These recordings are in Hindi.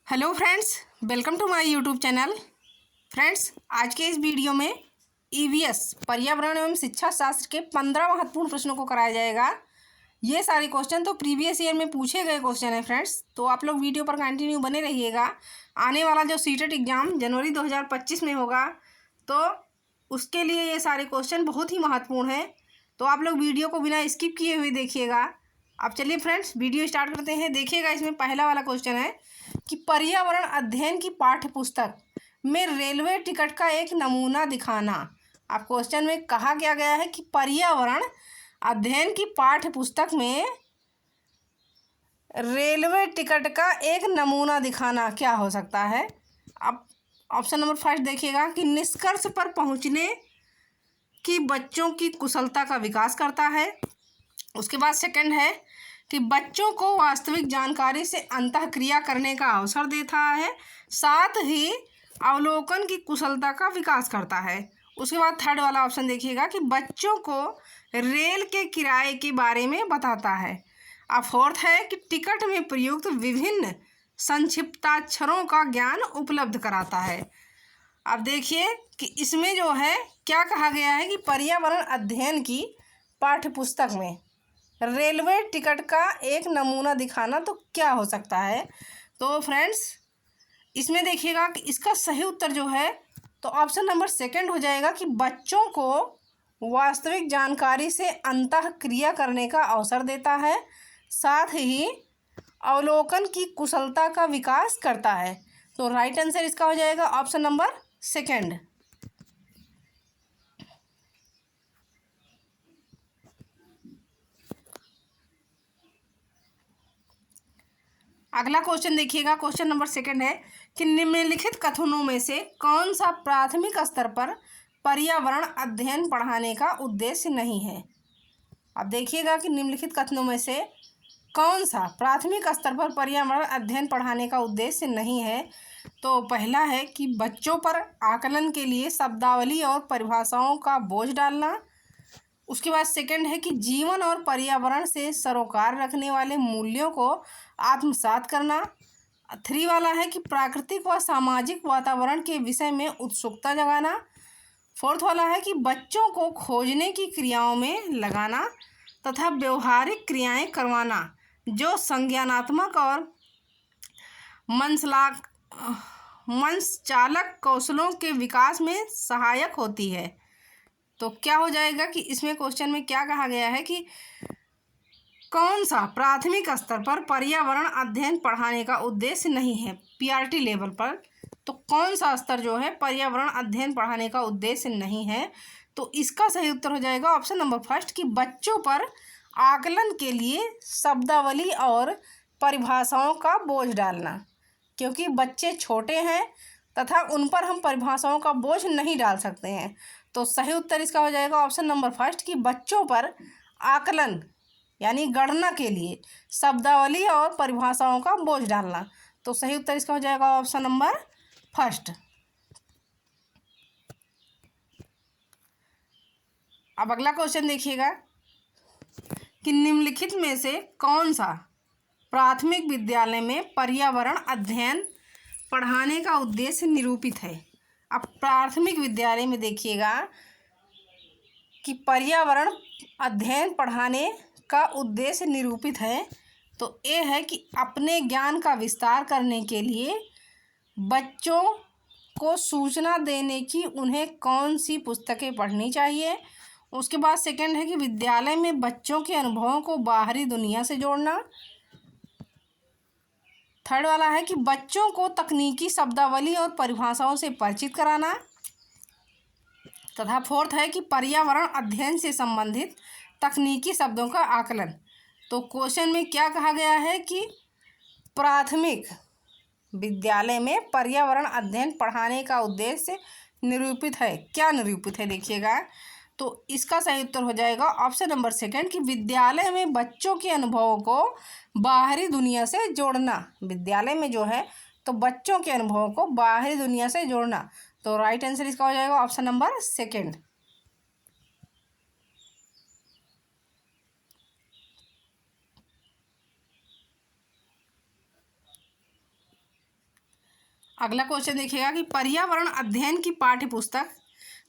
Hello friends, welcome to my YouTube channel. Friends, आज के इस वीडियो में ईवीएस पर्यावरण एवं शिक्षा शास्त्र के 15 महत्वपूर्ण प्रश्नों को कराया जाएगा। ये सारे क्वेश्चन तो प्रीवियस ईयर में पूछे गए क्वेश्चन हैं फ्रेंड्स, तो आप लोग वीडियो पर कंटिन्यू बने रहिएगा। आने वाला जो सीटेट एग्ज़ाम जनवरी 2025 में होगा, तो उसके लिए ये सारे क्वेश्चन बहुत ही महत्वपूर्ण हैं, तो आप लोग वीडियो को बिना स्किप किए हुए देखिएगा। अब चलिए फ्रेंड्स, वीडियो स्टार्ट करते हैं। देखिएगा, इसमें पहला वाला क्वेश्चन है कि पर्यावरण अध्ययन की पाठ्य पुस्तक में रेलवे टिकट का एक नमूना दिखाना। अब क्वेश्चन में कहा गया है कि पर्यावरण अध्ययन की पाठ्य पुस्तक में रेलवे टिकट का एक नमूना दिखाना क्या हो सकता है। अब ऑप्शन नंबर फर्स्ट देखिएगा कि निष्कर्ष पर पहुंचने की बच्चों की कुशलता का विकास करता है। उसके बाद सेकंड है कि बच्चों को वास्तविक जानकारी से अंतःक्रिया करने का अवसर देता है, साथ ही अवलोकन की कुशलता का विकास करता है। उसके बाद थर्ड वाला ऑप्शन देखिएगा कि बच्चों को रेल के किराए के बारे में बताता है। अब फोर्थ है कि टिकट में प्रयुक्त विभिन्न संक्षिप्ताक्षरों का ज्ञान उपलब्ध कराता है। अब देखिए कि इसमें जो है क्या कहा गया है कि पर्यावरण अध्ययन की पाठ्य पुस्तक में रेलवे टिकट का एक नमूना दिखाना तो क्या हो सकता है। तो फ्रेंड्स, इसमें देखिएगा कि इसका सही उत्तर जो है तो ऑप्शन नंबर सेकंड हो जाएगा कि बच्चों को वास्तविक जानकारी से अंतःक्रिया करने का अवसर देता है, साथ ही अवलोकन की कुशलता का विकास करता है। तो राइट आंसर इसका हो जाएगा ऑप्शन नंबर सेकंड। अगला क्वेश्चन देखिएगा, क्वेश्चन नंबर सेकंड है कि निम्नलिखित कथनों में से कौन सा प्राथमिक स्तर पर पर्यावरण अध्ययन पढ़ाने का उद्देश्य नहीं है। अब देखिएगा कि निम्नलिखित कथनों में से कौन सा प्राथमिक स्तर पर पर्यावरण अध्ययन पढ़ाने का उद्देश्य नहीं है। तो पहला है कि बच्चों पर आकलन के लिए शब्दावली और परिभाषाओं का बोझ डालना। उसके बाद सेकंड है कि जीवन और पर्यावरण से सरोकार रखने वाले मूल्यों को आत्मसात करना। थ्री वाला है कि प्राकृतिक व सामाजिक वातावरण के विषय में उत्सुकता जगाना। फोर्थ वाला है कि बच्चों को खोजने की क्रियाओं में लगाना तथा व्यवहारिक क्रियाएं करवाना जो संज्ञानात्मक और मंचचालक कौशलों के विकास में सहायक होती है। तो क्या हो जाएगा कि इसमें क्वेश्चन में क्या कहा गया है कि कौन सा प्राथमिक स्तर पर पर्यावरण अध्ययन पढ़ाने का उद्देश्य नहीं है, पीआरटी लेवल पर। तो कौन सा स्तर जो है पर्यावरण अध्ययन पढ़ाने का उद्देश्य नहीं है। तो इसका सही उत्तर हो जाएगा ऑप्शन नंबर फर्स्ट कि बच्चों पर आकलन के लिए शब्दावली और परिभाषाओं का बोझ डालना, क्योंकि बच्चे छोटे हैं तथा उन पर हम परिभाषाओं का बोझ नहीं डाल सकते हैं। तो सही उत्तर इसका हो जाएगा ऑप्शन नंबर फर्स्ट कि बच्चों पर आकलन यानी गणना के लिए शब्दावली और परिभाषाओं का बोझ डालना। तो सही उत्तर इसका हो जाएगा ऑप्शन नंबर फर्स्ट। अब अगला क्वेश्चन देखिएगा कि निम्नलिखित में से कौन सा प्राथमिक विद्यालय में पर्यावरण अध्ययन पढ़ाने का उद्देश्य निरूपित है। अब प्राथमिक विद्यालय में देखिएगा कि पर्यावरण अध्ययन पढ़ाने का उद्देश्य निरूपित है। तो ये है कि अपने ज्ञान का विस्तार करने के लिए बच्चों को सूचना देने की उन्हें कौन सी पुस्तकें पढ़नी चाहिए। उसके बाद सेकंड है कि विद्यालय में बच्चों के अनुभवों को बाहरी दुनिया से जोड़ना। थर्ड वाला है कि बच्चों को तकनीकी शब्दावली और परिभाषाओं से परिचित कराना। तथा फोर्थ है कि पर्यावरण अध्ययन से संबंधित तकनीकी शब्दों का आकलन। तो क्वेश्चन में क्या कहा गया है कि प्राथमिक विद्यालय में पर्यावरण अध्ययन पढ़ाने का उद्देश्य निरूपित है। क्या निरूपित है देखिएगा, तो इसका सही उत्तर हो जाएगा ऑप्शन नंबर सेकंड कि विद्यालय में बच्चों के अनुभवों को बाहरी दुनिया से जोड़ना। विद्यालय में जो है तो बच्चों के अनुभवों को बाहरी दुनिया से जोड़ना। तो राइट आंसर इसका हो जाएगा ऑप्शन नंबर सेकंड। अगला क्वेश्चन देखिएगा कि पर्यावरण अध्ययन की पाठ्य पुस्तक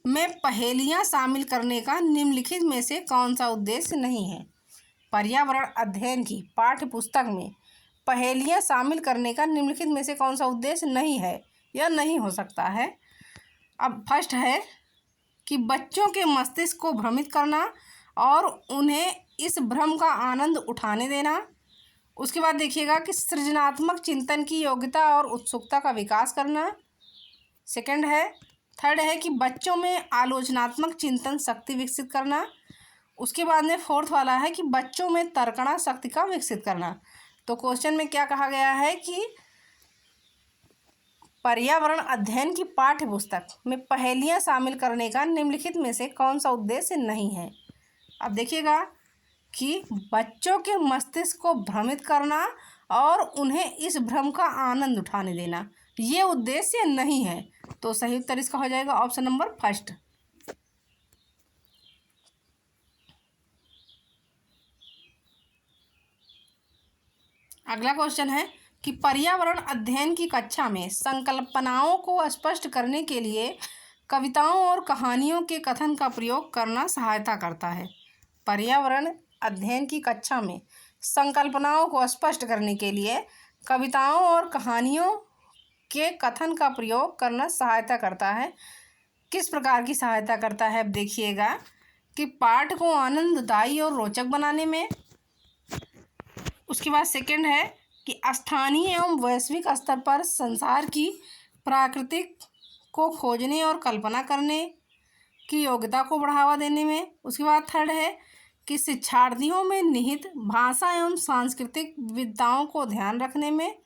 में पहेलियाँ शामिल करने का निम्नलिखित में से कौन सा उद्देश्य नहीं है। पर्यावरण अध्ययन की पाठ्य पुस्तक में पहेलियाँ शामिल करने का निम्नलिखित में से कौन सा उद्देश्य नहीं है या नहीं हो सकता है। अब फर्स्ट है कि बच्चों के मस्तिष्क को भ्रमित करना और उन्हें इस भ्रम का आनंद उठाने देना। उसके बाद देखिएगा कि सृजनात्मक चिंतन की योग्यता और उत्सुकता का विकास करना। सेकंड है, थर्ड है कि बच्चों में आलोचनात्मक चिंतन शक्ति विकसित करना। उसके बाद में फोर्थ वाला है कि बच्चों में तर्कणा शक्ति का विकसित करना। तो क्वेश्चन में क्या कहा गया है कि पर्यावरण अध्ययन की पाठ्य पुस्तक में पहेलियाँ शामिल करने का निम्नलिखित में से कौन सा उद्देश्य नहीं है। अब देखिएगा कि बच्चों के मस्तिष्क को भ्रमित करना और उन्हें इस भ्रम का आनंद उठाने देना, ये उद्देश्य नहीं है। तो सही उत्तर इसका हो जाएगा ऑप्शन नंबर फर्स्ट। अगला क्वेश्चन है कि पर्यावरण अध्ययन की कक्षा में संकल्पनाओं को स्पष्ट करने के लिए कविताओं और कहानियों के कथन का प्रयोग करना सहायता करता है। पर्यावरण अध्ययन की कक्षा में संकल्पनाओं को स्पष्ट करने के लिए कविताओं और कहानियों के कथन का प्रयोग करना सहायता करता है। किस प्रकार की सहायता करता है, अब देखिएगा कि पाठ को आनंददायी और रोचक बनाने में। उसके बाद सेकंड है कि स्थानीय एवं वैश्विक स्तर पर संसार की प्राकृतिक को खोजने और कल्पना करने की योग्यता को बढ़ावा देने में। उसके बाद थर्ड है कि शिक्षार्थियों में निहित भाषा एवं सांस्कृतिक विविधताओं को ध्यान रखने में।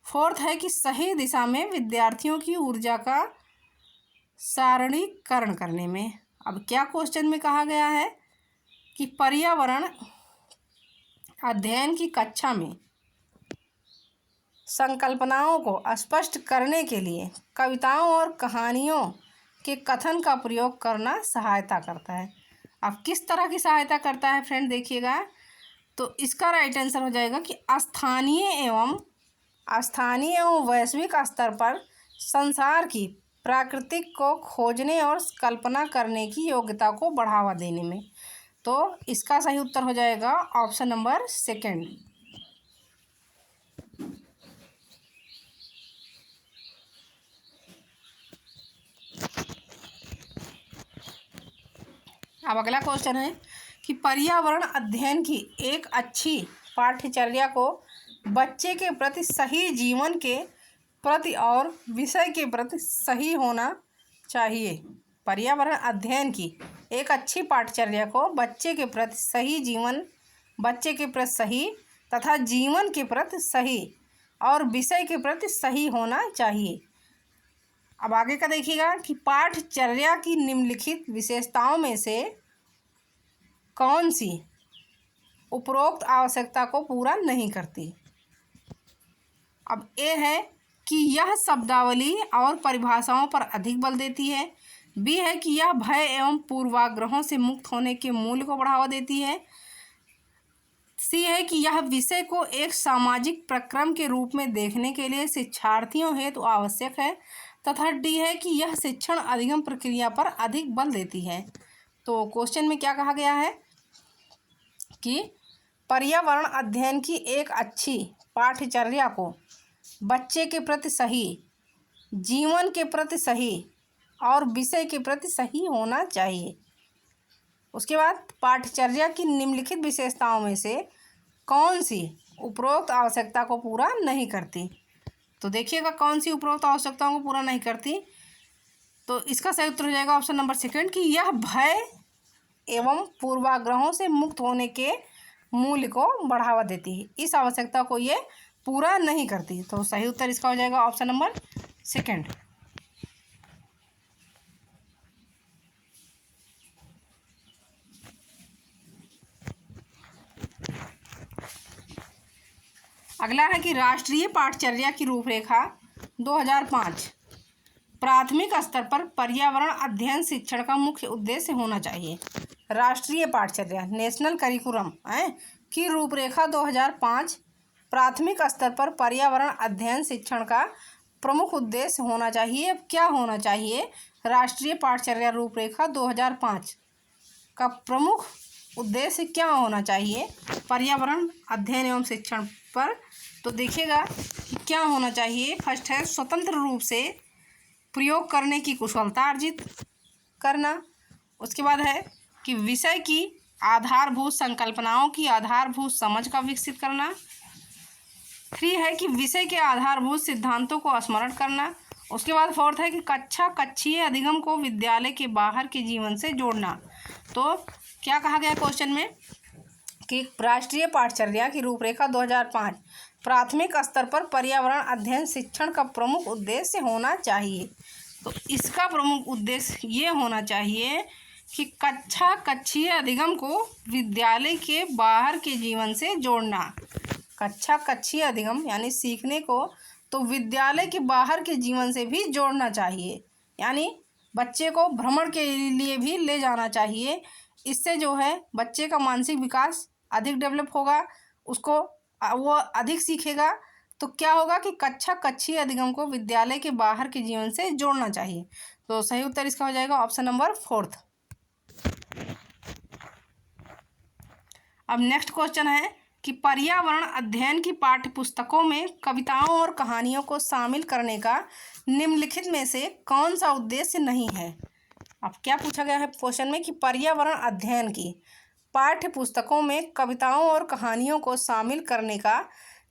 फोर्थ है कि सही दिशा में विद्यार्थियों की ऊर्जा का सारणीकरण करने में। अब क्या क्वेश्चन में कहा गया है कि पर्यावरण अध्ययन की कक्षा में संकल्पनाओं को स्पष्ट करने के लिए कविताओं और कहानियों के कथन का प्रयोग करना सहायता करता है। अब किस तरह की सहायता करता है फ्रेंड, देखिएगा तो इसका राइट आंसर हो जाएगा कि स्थानीय एवं वैश्विक स्तर पर संसार की प्राकृतिक को खोजने और कल्पना करने की योग्यता को बढ़ावा देने में। तो इसका सही उत्तर हो जाएगा ऑप्शन नंबर सेकंड। अब अगला क्वेश्चन है कि पर्यावरण अध्ययन की एक अच्छी पाठ्यचर्या को बच्चे के प्रति सही जीवन के प्रति और विषय के प्रति सही होना चाहिए। पर्यावरण अध्ययन की एक अच्छी पाठ्यचर्या को बच्चे के प्रति सही तथा जीवन के प्रति सही और विषय के प्रति सही होना चाहिए। अब आगे का देखिएगा कि पाठ्यचर्या की निम्नलिखित विशेषताओं में से कौन सी उपरोक्त आवश्यकता को पूरा नहीं करती। अब ए है कि यह शब्दावली और परिभाषाओं पर अधिक बल देती है। बी है कि यह भय एवं पूर्वाग्रहों से मुक्त होने के मूल्य को बढ़ावा देती है। सी है कि यह विषय को एक सामाजिक प्रक्रम के रूप में देखने के लिए शिक्षार्थियों हेतु आवश्यक है। तथा डी है कि यह शिक्षण अधिगम प्रक्रिया पर अधिक बल देती है। तो क्वेश्चन में क्या कहा गया है कि पर्यावरण अध्ययन की एक अच्छी पाठ्यचर्या को बच्चे के प्रति सही, जीवन के प्रति सही और विषय के प्रति सही होना चाहिए। उसके बाद पाठ्यचर्या की निम्नलिखित विशेषताओं में से कौन सी उपरोक्त आवश्यकता को पूरा नहीं करती। तो देखिएगा कौन सी उपरोक्त आवश्यकताओं को पूरा नहीं करती। तो इसका सही उत्तर हो जाएगा ऑप्शन नंबर सेकंड कि यह भय एवं पूर्वाग्रहों से मुक्त होने के मूल्य को बढ़ावा देती है। इस आवश्यकता को ये पूरा नहीं करती। तो सही उत्तर इसका हो जाएगा ऑप्शन नंबर सेकंड। अगला है कि राष्ट्रीय पाठ्यचर्या की रूपरेखा 2005 प्राथमिक स्तर पर पर्यावरण अध्ययन शिक्षण का मुख्य उद्देश्य होना चाहिए। राष्ट्रीय पाठ्यचर्या नेशनल करिकुलम की रूपरेखा 2005 प्राथमिक स्तर पर पर्यावरण अध्ययन शिक्षण का प्रमुख उद्देश्य होना चाहिए, क्या होना चाहिए? राष्ट्रीय पाठचर्या रूपरेखा 2005 का प्रमुख उद्देश्य क्या होना चाहिए पर्यावरण अध्ययन एवं शिक्षण पर? तो देखिएगा कि क्या होना चाहिए। फर्स्ट है स्वतंत्र रूप से प्रयोग करने की कुशलता अर्जित करना। उसके बाद है कि विषय की आधारभूत संकल्पनाओं की आधारभूत समझ का विकसित करना। 3 है कि विषय के आधारभूत सिद्धांतों को स्मरण करना। उसके बाद 4 है कि कक्षीय अधिगम को विद्यालय के बाहर के जीवन से जोड़ना। तो क्या कहा गया क्वेश्चन में कि राष्ट्रीय पाठचर्या की रूपरेखा 2005 प्राथमिक स्तर पर पर्यावरण अध्ययन शिक्षण का प्रमुख उद्देश्य होना चाहिए। तो इसका प्रमुख उद्देश्य ये होना चाहिए कि कक्षीय अधिगम को विद्यालय के बाहर के जीवन से जोड़ना। कक्षीय अधिगम यानी सीखने को तो विद्यालय के बाहर के जीवन से भी जोड़ना चाहिए, यानी बच्चे को भ्रमण के लिए भी ले जाना चाहिए। इससे जो है बच्चे का मानसिक विकास अधिक डेवलप होगा, उसको वो अधिक सीखेगा। तो क्या होगा कि कक्षीय अधिगम को विद्यालय के बाहर के जीवन से जोड़ना चाहिए। तो सही उत्तर इसका हो जाएगा ऑप्शन नंबर 4। अब नेक्स्ट क्वेश्चन है कि पर्यावरण अध्ययन की पाठ्य पुस्तकों में कविताओं और कहानियों को शामिल करने का निम्नलिखित में से कौन सा उद्देश्य नहीं है? अब क्या पूछा गया है क्वेश्चन में कि पर्यावरण अध्ययन की पाठ्य पुस्तकों में कविताओं और कहानियों को शामिल करने का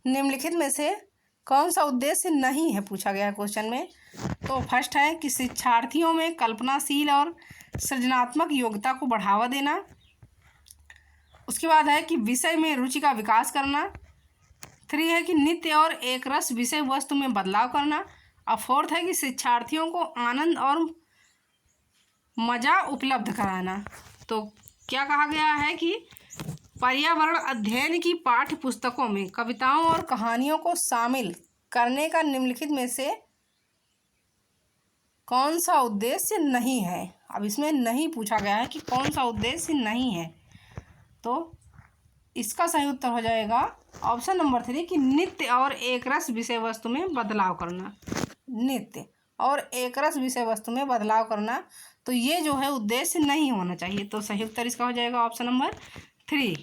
निम्नलिखित में से कौन सा उद्देश्य नहीं है, पूछा गया है क्वेश्चन में। तो फर्स्ट है कि शिक्षार्थियों में कल्पनाशील और सृजनात्मक योग्यता को बढ़ावा देना। उसके बाद है कि विषय में रुचि का विकास करना। 3 है कि नित्य और एक रस विषय वस्तु में बदलाव करना। और 4 है कि शिक्षार्थियों को आनंद और मज़ा उपलब्ध कराना। तो क्या कहा गया है कि पर्यावरण अध्ययन की पाठ्य पुस्तकों में कविताओं और कहानियों को शामिल करने का निम्नलिखित में से कौन सा उद्देश्य नहीं है? अब इसमें नहीं पूछा गया है कि कौन सा उद्देश्य नहीं है, तो इसका सही उत्तर हो जाएगा ऑप्शन नंबर 3 कि नित्य और एक रस विषय वस्तु में बदलाव करना। नित्य और एक रस विषय वस्तु में बदलाव करना, तो ये जो है उद्देश्य नहीं होना चाहिए। तो सही उत्तर इसका हो जाएगा ऑप्शन नंबर 3।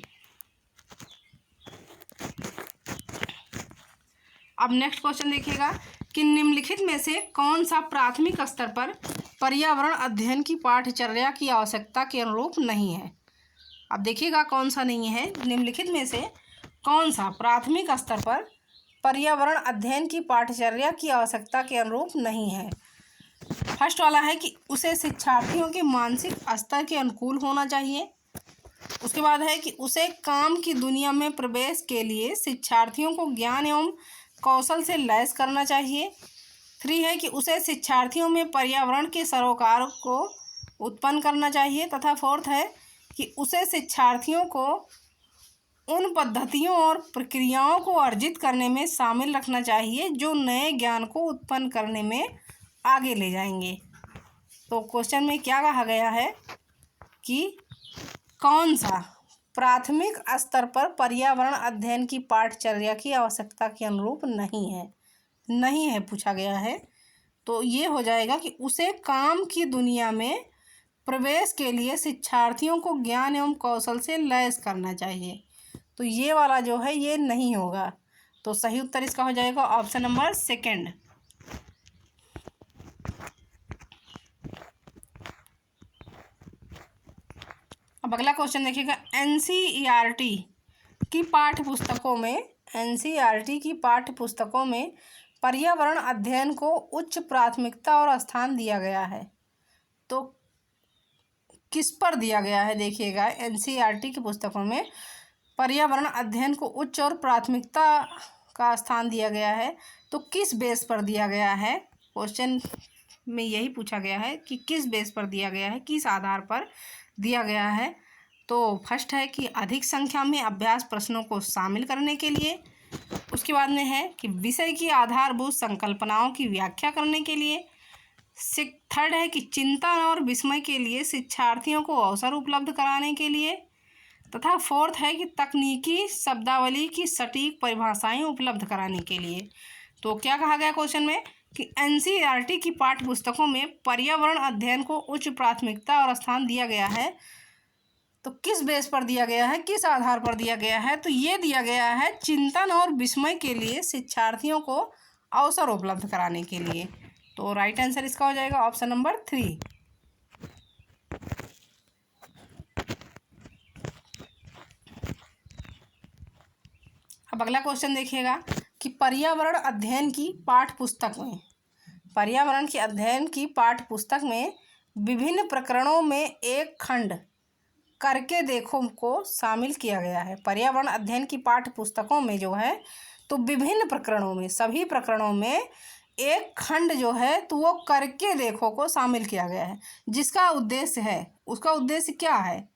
अब नेक्स्ट क्वेश्चन देखिएगा कि निम्नलिखित में से कौन सा प्राथमिक स्तर पर पर्यावरण अध्ययन की पाठ्यचर्या की आवश्यकता के अनुरूप नहीं है? अब देखिएगा कौन सा नहीं है, निम्नलिखित में से कौन सा प्राथमिक स्तर पर पर्यावरण अध्ययन की पाठ्यचर्या की आवश्यकता के अनुरूप नहीं है। फर्स्ट वाला है कि उसे शिक्षार्थियों के मानसिक स्तर के अनुकूल होना चाहिए। उसके बाद है कि उसे काम की दुनिया में प्रवेश के लिए शिक्षार्थियों को ज्ञान एवं कौशल से लैस करना चाहिए। 3 है कि उसे शिक्षार्थियों में पर्यावरण के सरोकार को उत्पन्न करना चाहिए। तथा 4 है कि उसे शिक्षार्थियों को उन पद्धतियों और प्रक्रियाओं को अर्जित करने में शामिल रखना चाहिए जो नए ज्ञान को उत्पन्न करने में आगे ले जाएंगे। तो क्वेश्चन में क्या कहा गया है कि कौन सा प्राथमिक स्तर पर पर्यावरण अध्ययन की पाठ्यचर्या की आवश्यकता के अनुरूप नहीं है पूछा गया है। तो ये हो जाएगा कि उसे काम की दुनिया में प्रवेश के लिए शिक्षार्थियों को ज्ञान एवं कौशल से लैस करना चाहिए। तो ये वाला जो है ये नहीं होगा। तो सही उत्तर इसका हो जाएगा ऑप्शन नंबर 2। अब अगला क्वेश्चन देखिएगा, एनसीईआरटी की पाठ्य पुस्तकों में पर्यावरण अध्ययन को उच्च प्राथमिकता और स्थान दिया गया है। तो किस पर दिया गया है? देखिएगा एनसीईआरटी की पुस्तकों में पर्यावरण अध्ययन को उच्च और प्राथमिकता का स्थान दिया गया है। तो किस बेस पर दिया गया है? क्वेश्चन में यही पूछा गया है कि किस बेस पर दिया गया है, किस आधार पर दिया गया है। तो फर्स्ट है कि अधिक संख्या में अभ्यास प्रश्नों को शामिल करने के लिए। उसके बाद में है कि विषय की आधारभूत संकल्पनाओं की व्याख्या करने के लिए। थर्ड है कि चिंतन और विस्मय के लिए शिक्षार्थियों को अवसर उपलब्ध कराने के लिए। तथा 4 है कि तकनीकी शब्दावली की सटीक परिभाषाएं उपलब्ध कराने के लिए। तो क्या कहा गया क्वेश्चन में कि एनसीईआरटी की पाठ्य पुस्तकों में पर्यावरण अध्ययन को उच्च प्राथमिकता और स्थान दिया गया है। तो किस बेस पर दिया गया है, किस आधार पर दिया गया है? तो ये दिया गया है चिंतन और विस्मय के लिए शिक्षार्थियों को अवसर उपलब्ध कराने के लिए। तो राइट आंसर इसका हो जाएगा ऑप्शन नंबर 3। अब अगला क्वेश्चन देखिएगा कि पर्यावरण अध्ययन की पाठ्य पुस्तक में, पर्यावरण के अध्ययन की पाठ्य पुस्तक में विभिन्न प्रकरणों में एक खंड करके देखो को शामिल किया गया है। पर्यावरण अध्ययन की पाठ्य पुस्तकों में जो है तो विभिन्न प्रकरणों में, सभी प्रकरणों में एक खंड जो है तो वो करके देखो को शामिल किया गया है। जिसका उद्देश्य है, उसका उद्देश्य क्या है?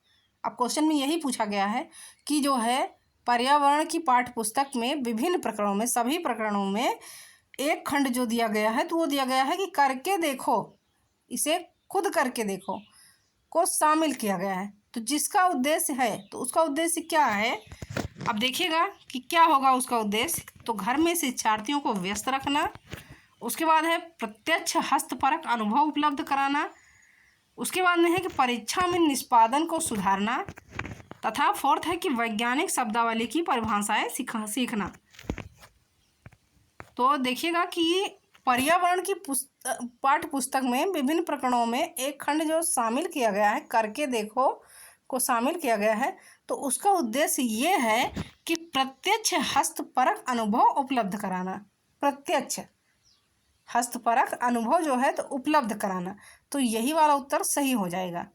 अब क्वेश्चन में यही पूछा गया है कि जो है पर्यावरण की पाठ्य पुस्तक में विभिन्न प्रकरणों में, सभी प्रकरणों में एक खंड जो दिया गया है तो वो दिया गया है कि करके देखो, इसे खुद करके देखो को शामिल किया गया है। तो जिसका उद्देश्य है तो उसका उद्देश्य क्या है? अब देखिएगा कि क्या होगा उसका उद्देश्य। तो घर में शिक्षार्थियों को व्यस्त रखना, उसके बाद है प्रत्यक्ष हस्तपरक अनुभव उपलब्ध कराना, उसके बाद में है कि परीक्षा में निष्पादन को सुधारना, तथा फोर्थ है कि वैज्ञानिक शब्दावली की परिभाषाएं सीखना। तो देखिएगा कि पर्यावरण की पाठ्य पुस्तक में विभिन्न प्रकरणों में एक खंड जो शामिल किया गया है, करके देखो को शामिल किया गया है, तो उसका उद्देश्य ये है कि प्रत्यक्ष हस्तपरक अनुभव उपलब्ध कराना। प्रत्यक्ष हस्तपरक अनुभव जो है तो उपलब्ध कराना। तो यही वाला उत्तर सही हो जाएगा,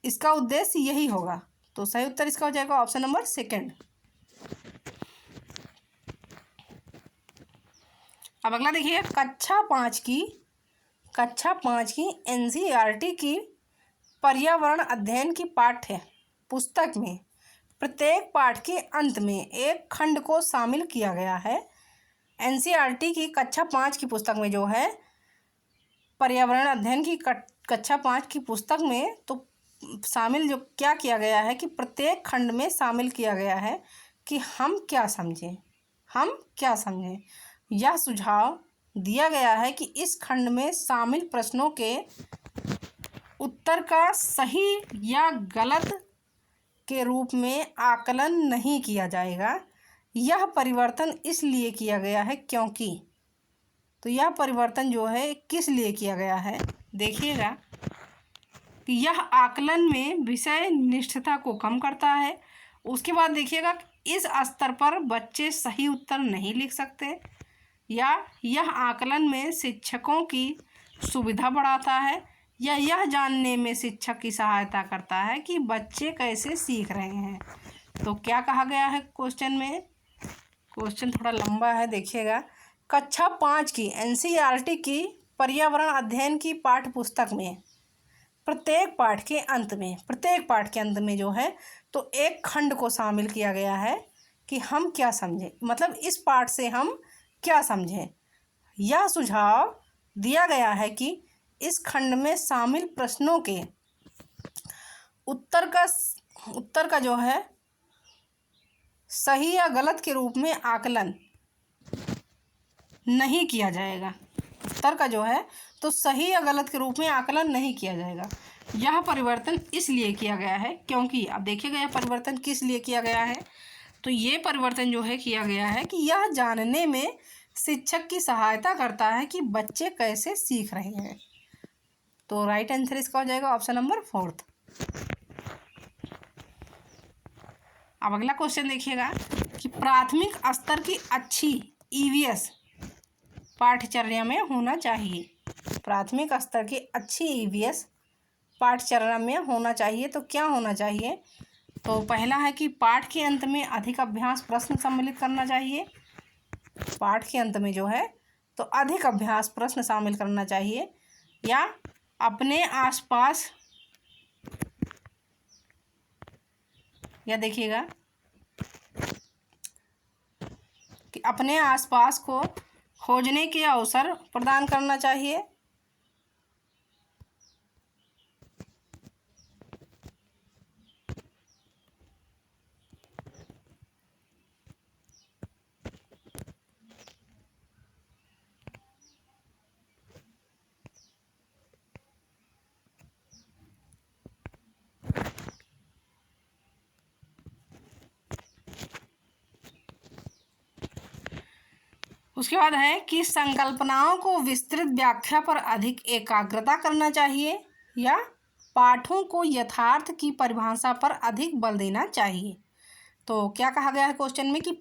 इसका उद्देश्य यही होगा। तो सही उत्तर इसका हो जाएगा ऑप्शन नंबर 2। अब अगला देखिए कक्षा 5 की एनसीईआरटी की पर्यावरण अध्ययन की पाठ्य पुस्तक में प्रत्येक पाठ के अंत में एक खंड को शामिल किया गया है। एनसीईआरटी की कक्षा 5 की पुस्तक में जो है पर्यावरण अध्ययन की कक्षा 5 की पुस्तक में तो शामिल जो क्या किया गया है कि प्रत्येक खंड में शामिल किया गया है कि हम क्या समझें। यह सुझाव दिया गया है कि इस खंड में शामिल प्रश्नों के उत्तर का सही या गलत के रूप में आकलन नहीं किया जाएगा। यह परिवर्तन इसलिए किया गया है क्योंकि, तो यह परिवर्तन जो है किस लिए किया गया है? देखिएगा कि यह आकलन में विषय निष्ठता को कम करता है। उसके बाद देखिएगा इस स्तर पर बच्चे सही उत्तर नहीं लिख सकते, या यह आकलन में शिक्षकों की सुविधा बढ़ाता है, या यह जानने में शिक्षक की सहायता करता है कि बच्चे कैसे सीख रहे हैं। तो क्या कहा गया है क्वेश्चन में? क्वेश्चन थोड़ा लंबा है, देखिएगा। कक्षा 5 की एनसीईआरटी की पर्यावरण अध्ययन की पाठ्य पुस्तक में प्रत्येक पाठ के अंत में जो है तो एक खंड को शामिल किया गया है कि हम क्या समझें, मतलब इस पाठ से हम क्या समझें। यह सुझाव दिया गया है कि इस खंड में शामिल प्रश्नों के उत्तर का जो है सही या गलत के रूप में आकलन नहीं किया जाएगा। उत्तर का जो है तो सही या गलत के रूप में आकलन नहीं किया जाएगा। यह परिवर्तन इसलिए किया गया है क्योंकि, अब देखिएगा यह परिवर्तन किस लिए किया गया है? तो ये परिवर्तन जो है किया गया है कि यह जानने में शिक्षक की सहायता करता है कि बच्चे कैसे सीख रहे हैं। तो राइट आंसर इसका हो जाएगा ऑप्शन नंबर 4। अब अगला क्वेश्चन देखिएगा कि प्राथमिक स्तर की अच्छी ईवीएस पाठ्यचर्या में होना चाहिए। प्राथमिक स्तर की अच्छी ईवीएस पाठ्यचर्या में होना चाहिए तो क्या होना चाहिए? तो पहला है कि पाठ के अंत में अधिक अभ्यास प्रश्न सम्मिलित करना चाहिए। पाठ के अंत में जो है तो अधिक अभ्यास प्रश्न शामिल करना चाहिए, या अपने आसपास, या देखिएगा कि अपने आसपास को खोजने के अवसर प्रदान करना चाहिए। उसके बाद है कि संकल्पनाओं को विस्तृत व्याख्या पर अधिक एकाग्रता करना चाहिए या पाठों को यथार्थ की परिभाषा पर अधिक बल देना चाहिए। तो क्या कहा गया है क्वेश्चन में कि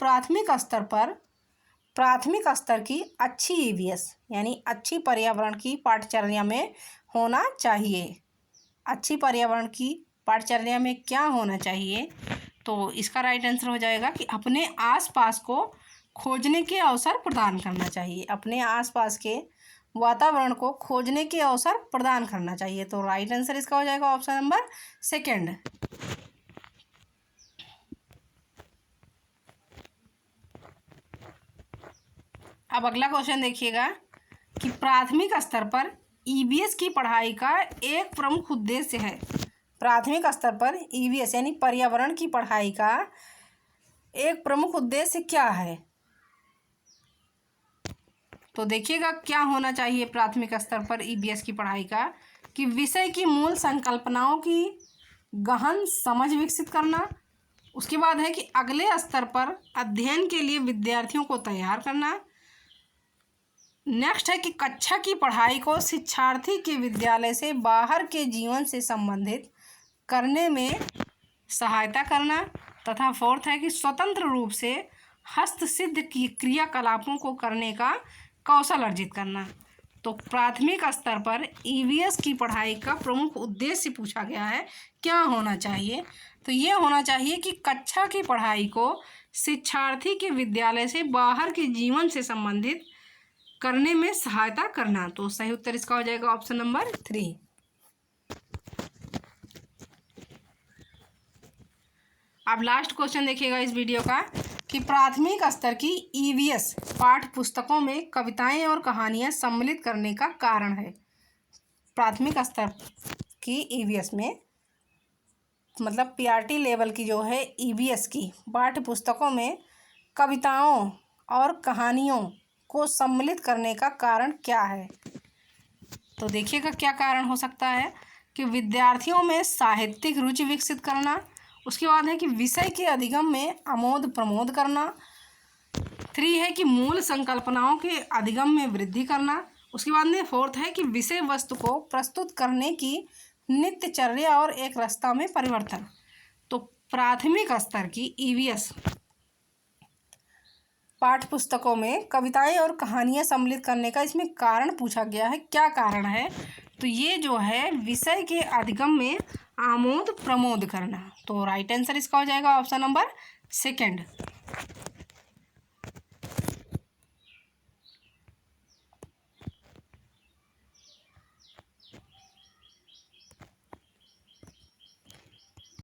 प्राथमिक स्तर की अच्छी ईवीएस यानी अच्छी पर्यावरण की पाठचर्या में होना चाहिए। अच्छी पर्यावरण की पाठचर्या में क्या होना चाहिए? तो इसका राइट आंसर हो जाएगा कि अपने आसपास को खोजने के अवसर प्रदान करना चाहिए। अपने आसपास के वातावरण को खोजने के अवसर प्रदान करना चाहिए। तो राइट आंसर इसका हो जाएगा ऑप्शन नंबर सेकंड। अब अगला क्वेश्चन देखिएगा कि प्राथमिक स्तर पर ईवीएस की पढ़ाई का एक प्रमुख उद्देश्य है। प्राथमिक स्तर पर ईवीएस यानी पर्यावरण की पढ़ाई का एक प्रमुख उद्देश्य क्या है? तो देखिएगा क्या होना चाहिए प्राथमिक स्तर पर ईवीएस की पढ़ाई का कि विषय की मूल संकल्पनाओं की गहन समझ विकसित करना। उसके बाद है कि अगले स्तर पर अध्ययन के लिए विद्यार्थियों को तैयार करना। नेक्स्ट है कि कक्षा की पढ़ाई को शिक्षार्थी के विद्यालय से बाहर के जीवन से संबंधित करने में सहायता करना। तथा फोर्थ है कि स्वतंत्र रूप से हस्तसिद्ध की क्रियाकलापों को करने का कौशल अर्जित करना। तो प्राथमिक स्तर पर ईवीएस की पढ़ाई का प्रमुख उद्देश्य पूछा गया है क्या होना चाहिए? तो ये होना चाहिए कि कक्षा की पढ़ाई को शिक्षार्थी के विद्यालय से बाहर के जीवन से संबंधित करने में सहायता करना। तो सही उत्तर इसका हो जाएगा ऑप्शन नंबर 3। अब लास्ट क्वेश्चन देखिएगा इस वीडियो का कि प्राथमिक स्तर की ईवीएस पाठ्य पुस्तकों में कविताएं और कहानियां सम्मिलित करने का कारण है। प्राथमिक स्तर की ईवीएस में मतलब पीआरटी लेवल की जो है ईवीएस की पाठ्य पुस्तकों में कविताओं और कहानियों को सम्मिलित करने का कारण क्या है? तो देखिएगा क्या कारण हो सकता है कि विद्यार्थियों में साहित्यिक रुचि विकसित करना। उसके बाद है कि विषय के अधिगम में आमोद प्रमोद करना। 3 है कि मूल संकल्पनाओं के अधिगम में वृद्धि करना। उसके बाद में 4th है कि विषय वस्तु को प्रस्तुत करने की नित्यचर्या और एक रास्ता में परिवर्तन। तो प्राथमिक स्तर की ईवीएस पाठ्य पुस्तकों में कविताएं और कहानियां सम्मिलित करने का इसमें कारण पूछा गया है। क्या कारण है? तो ये जो है विषय के अधिगम में आमोद प्रमोद करना। तो राइट आंसर इसका हो जाएगा ऑप्शन नंबर सेकंड।